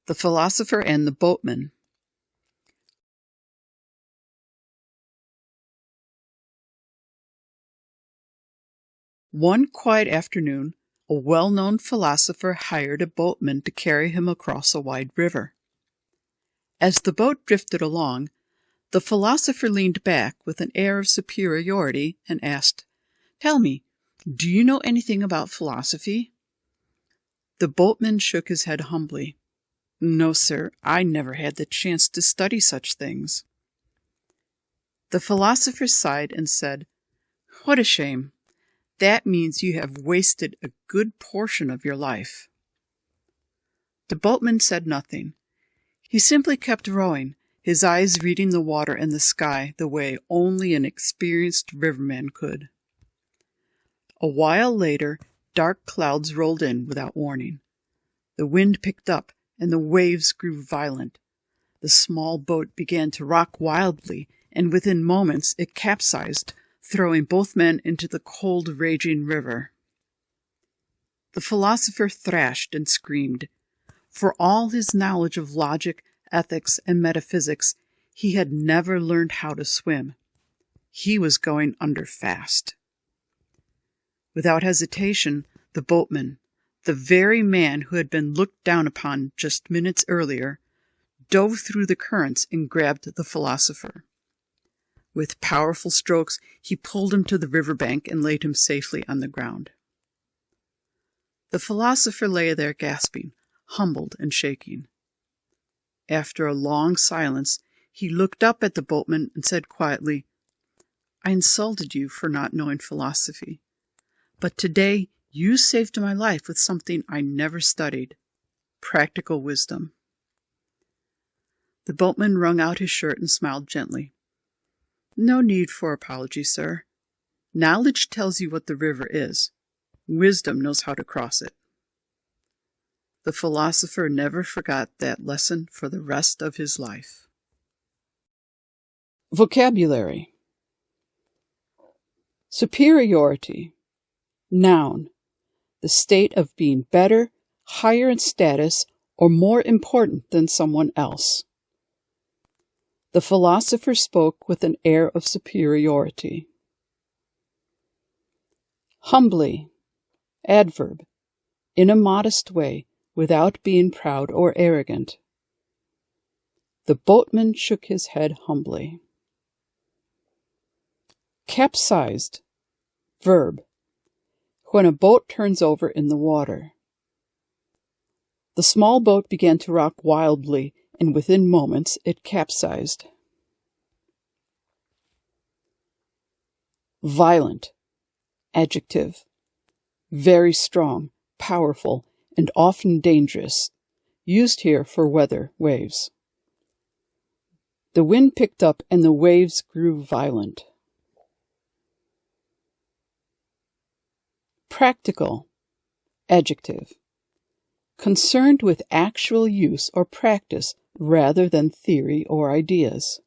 The Philosopher and the Boatman. One quiet afternoon, a well-known philosopher hired a boatman to carry him across a wide river. As the boat drifted along, the philosopher leaned back with an air of superiority and asked, "Tell me, do you know anything about philosophy?" The boatman shook his head humbly. "No, sir, I never had the chance to study such things." The philosopher sighed and said, "What a shame. That means you have wasted a good portion of your life." The boatman said nothing. He simply kept rowing, his eyes reading the water and the sky the way only an experienced riverman could. A while later, dark clouds rolled in without warning. The wind picked up, and the waves grew violent. The small boat began to rock wildly, and within moments it capsized, throwing both men into the cold, raging river. The philosopher thrashed and screamed. For all his knowledge of logic, ethics, and metaphysics, he had never learned how to swim. He was going under fast. Without hesitation, the boatman, the very man who had been looked down upon just minutes earlier, dove through the currents and grabbed the philosopher. With powerful strokes, he pulled him to the riverbank and laid him safely on the ground. The philosopher lay there gasping, humbled and shaking. After a long silence, he looked up at the boatman and said quietly, "I insulted you for not knowing philosophy, but today you saved my life with something I never studied, practical wisdom." The boatman wrung out his shirt and smiled gently. "No need for apology, sir. Knowledge tells you what the river is. Wisdom knows how to cross it." The philosopher never forgot that lesson for the rest of his life. Vocabulary. Superiority. Noun. The state of being better, higher in status, or more important than someone else. The philosopher spoke with an air of superiority. Humbly. Adverb. In a modest way, without being proud or arrogant. The boatman shook his head humbly. Capsized. Verb. When a boat turns over in the water. The small boat began to rock wildly, and within moments it capsized. Violent. Adjective. Very strong, powerful, and often dangerous, used here for weather, waves. The wind picked up and the waves grew violent. Practical. Adjective. Concerned with actual use or practice rather than theory or ideas.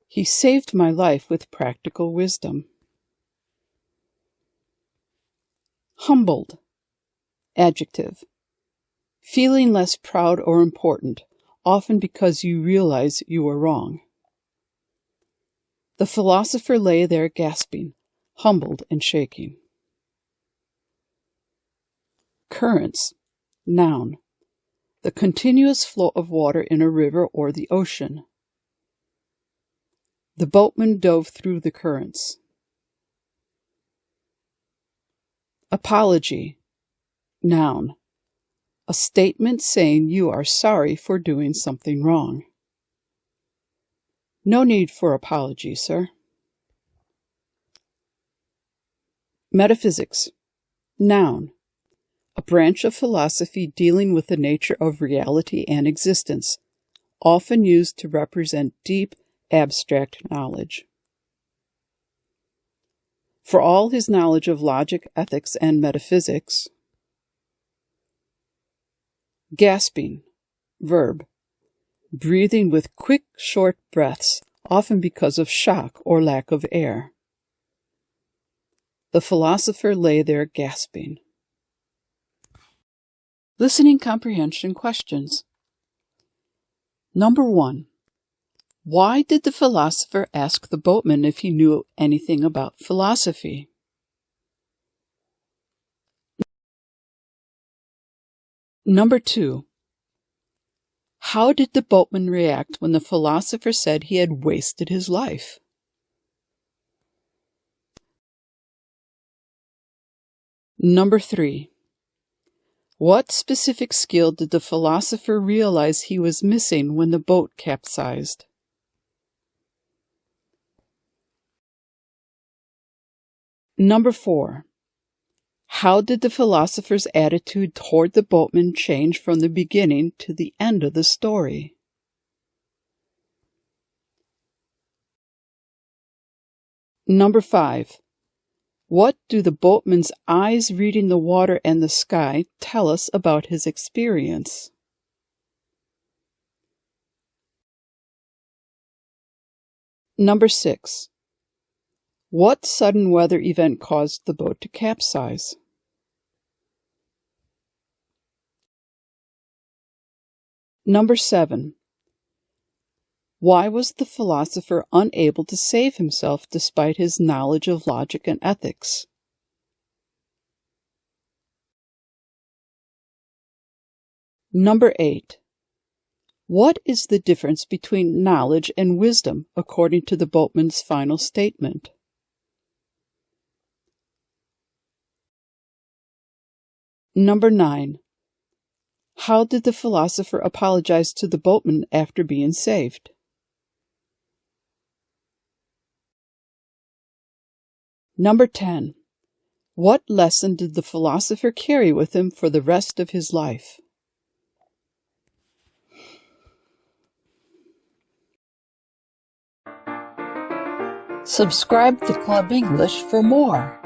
He saved my life with practical wisdom. Humbled. Adjective. Feeling less proud or important, often because you realize you were wrong. The philosopher lay there gasping, humbled and shaking. Currents. Noun. The continuous flow of water in a river or the ocean. The boatman dove through the currents. Apology. Noun. A statement saying you are sorry for doing something wrong. No need for apology, sir. Metaphysics. Noun. A branch of philosophy dealing with the nature of reality and existence, often used to represent deep, abstract knowledge. For all his knowledge of logic, ethics, and metaphysics. Gasping. Verb. Breathing with quick, short breaths, often because of shock or lack of air. The philosopher lay there gasping. Listening comprehension questions. Number 1. Why did the philosopher ask the boatman if he knew anything about philosophy? Number 2. How did the boatman react when the philosopher said he had wasted his life? Number 3. What specific skill did the philosopher realize he was missing when the boat capsized? Number 4. How did the philosopher's attitude toward the boatman change from the beginning to the end of the story? Number 5. What do the boatman's eyes reading the water and the sky tell us about his experience? Number 6. What sudden weather event caused the boat to capsize? Number 7. Why was the philosopher unable to save himself despite his knowledge of logic and ethics? Number 8. What is the difference between knowledge and wisdom according to the boatman's final statement? Number 9. How did the philosopher apologize to the boatman after being saved? Number 10. What lesson did the philosopher carry with him for the rest of his life? Subscribe to Club English for more.